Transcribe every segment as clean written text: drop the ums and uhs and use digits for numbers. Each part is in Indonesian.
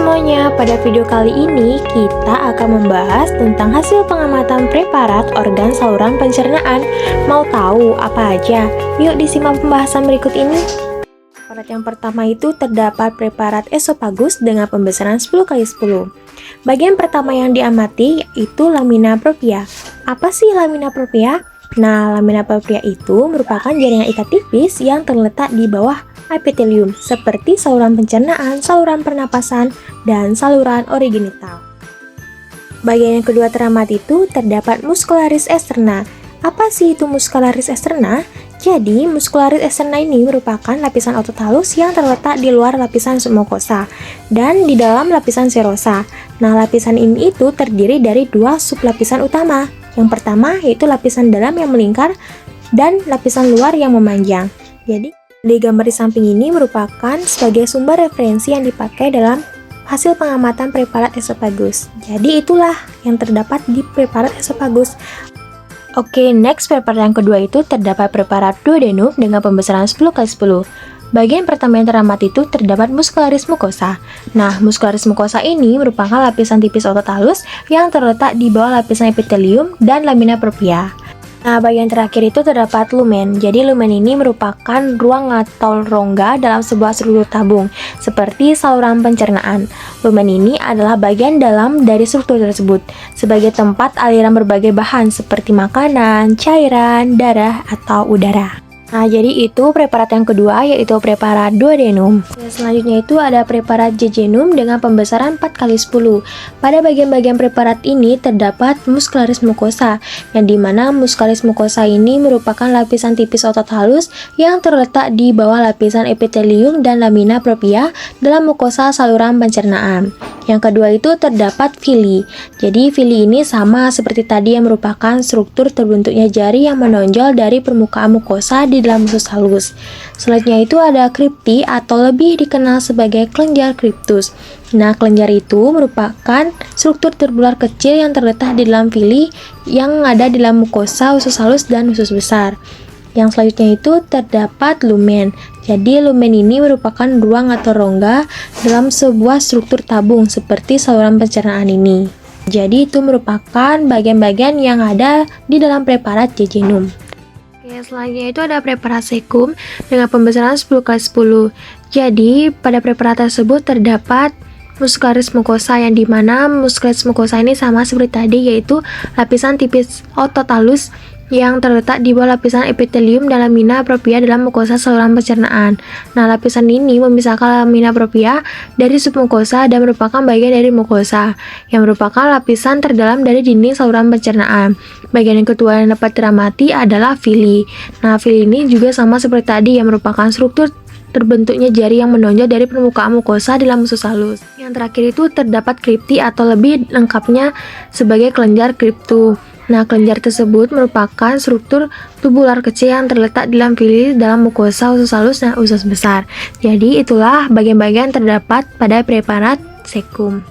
semuanya, pada video kali ini kita akan membahas tentang hasil pengamatan preparat organ saluran pencernaan. Mau tahu apa aja? Yuk disimak pembahasan berikut ini. Preparat yang pertama itu terdapat preparat esofagus dengan pembesaran 10x10. Bagian pertama yang diamati yaitu lamina propria. Apa sih lamina propria? Nah, lamina propria itu merupakan jaringan ikat tipis yang terletak di bawah epitelium, seperti saluran pencernaan, saluran pernapasan, dan saluran originital. Bagian yang kedua teramati itu terdapat muscularis externa. Apa sih itu muscularis externa? Jadi, muscularis externa ini merupakan lapisan otot halus yang terletak di luar lapisan submukosa dan di dalam lapisan serosa. Nah, lapisan ini itu terdiri dari dua sublapisan utama. Yang pertama yaitu lapisan dalam yang melingkar dan lapisan luar yang memanjang. Jadi, di gambar di samping ini merupakan sebagai sumber referensi yang dipakai dalam hasil pengamatan preparat esofagus. Jadi itulah yang terdapat di preparat esofagus. Oke, next preparat yang kedua itu terdapat preparat duodenum dengan pembesaran 10x10. Bagian pertama yang teramati itu terdapat muscularis mucosa. Nah, muscularis mucosa ini merupakan lapisan tipis otot halus yang terletak di bawah lapisan epitelium dan lamina propria. Nah, bagian terakhir itu terdapat lumen. Jadi, lumen ini merupakan ruang atau rongga dalam sebuah struktur tabung, seperti saluran pencernaan. Lumen ini adalah bagian dalam dari struktur tersebut, sebagai tempat aliran berbagai bahan seperti makanan, cairan, darah, atau udara. Nah, jadi itu preparat yang kedua, yaitu preparat duodenum. Selanjutnya itu ada preparat jejunum dengan pembesaran 4x10. Pada bagian-bagian preparat ini terdapat muscularis mucosa, yang dimana muscularis mucosa ini merupakan lapisan tipis otot halus yang terletak di bawah lapisan epitelium dan lamina propria dalam mukosa saluran pencernaan. Yang kedua itu terdapat villi. Jadi villi ini sama seperti tadi yang merupakan struktur terbentuknya jari yang menonjol dari permukaan mukosa di dalam usus halus. Selanjutnya itu ada kripti atau lebih dikenal sebagai kelenjar kriptus. Nah, kelenjar itu merupakan struktur terbular kecil yang terletak di dalam villi yang ada di dalam mukosa usus halus dan usus besar. Yang selanjutnya itu terdapat lumen. Jadi lumen ini merupakan ruang atau rongga dalam sebuah struktur tabung seperti saluran pencernaan ini. Jadi itu merupakan bagian-bagian yang ada di dalam preparat jejunum. Oke, selanjutnya itu ada preparat sekum dengan pembesaran 10x10. Jadi pada preparat tersebut terdapat muscularis mucosa, yang dimana muscularis mucosa ini sama seperti tadi, yaitu lapisan tipis otot halus yang terletak di bawah lapisan epitelium dan lamina propria dalam mukosa saluran pencernaan. Nah, lapisan ini memisahkan lamina propria dari submukosa dan merupakan bagian dari mukosa, yang merupakan lapisan terdalam dari dinding saluran pencernaan. Bagian yang kedua yang dapat teramati adalah villi. Nah, villi ini juga sama seperti tadi, yang merupakan struktur terbentuknya jari yang menonjol dari permukaan mukosa dalam usus halus. Yang terakhir itu terdapat kripti atau lebih lengkapnya sebagai kelenjar kriptu. Nah, kelenjar tersebut merupakan struktur tubular kecil yang terletak di dalam villi dalam mukosa usus halus dan usus besar. Jadi itulah bagian-bagian terdapat pada preparat sekum.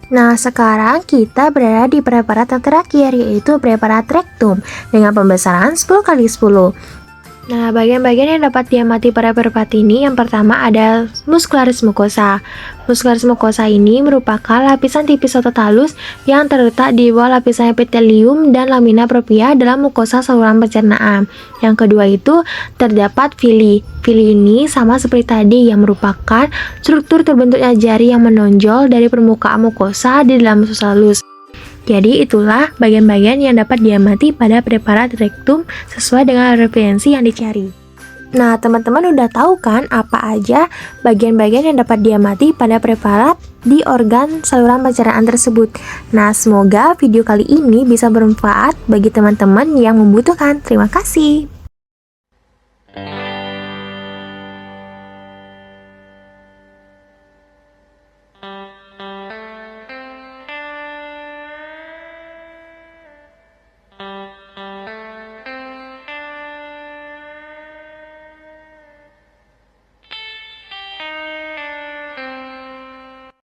Nah, sekarang kita berada di preparat yang terakhir, yaitu preparat rektum dengan pembesaran 10x10. Nah, bagian-bagian yang dapat diamati pada preparat ini, yang pertama ada muscularis mucosa. Muscularis mucosa ini merupakan lapisan tipis otot halus yang terletak di bawah lapisan epitelium dan lamina propria dalam mukosa saluran pencernaan. Yang kedua itu terdapat villi. Villi ini sama seperti tadi, yang merupakan struktur terbentuknya jari yang menonjol dari permukaan mukosa di dalam usus halus. Jadi itulah bagian-bagian yang dapat diamati pada preparat rektum sesuai dengan referensi yang dicari. Nah, teman-teman udah tahu kan apa aja bagian-bagian yang dapat diamati pada preparat di organ saluran pencernaan tersebut. Nah, semoga video kali ini bisa bermanfaat bagi teman-teman yang membutuhkan. Terima kasih.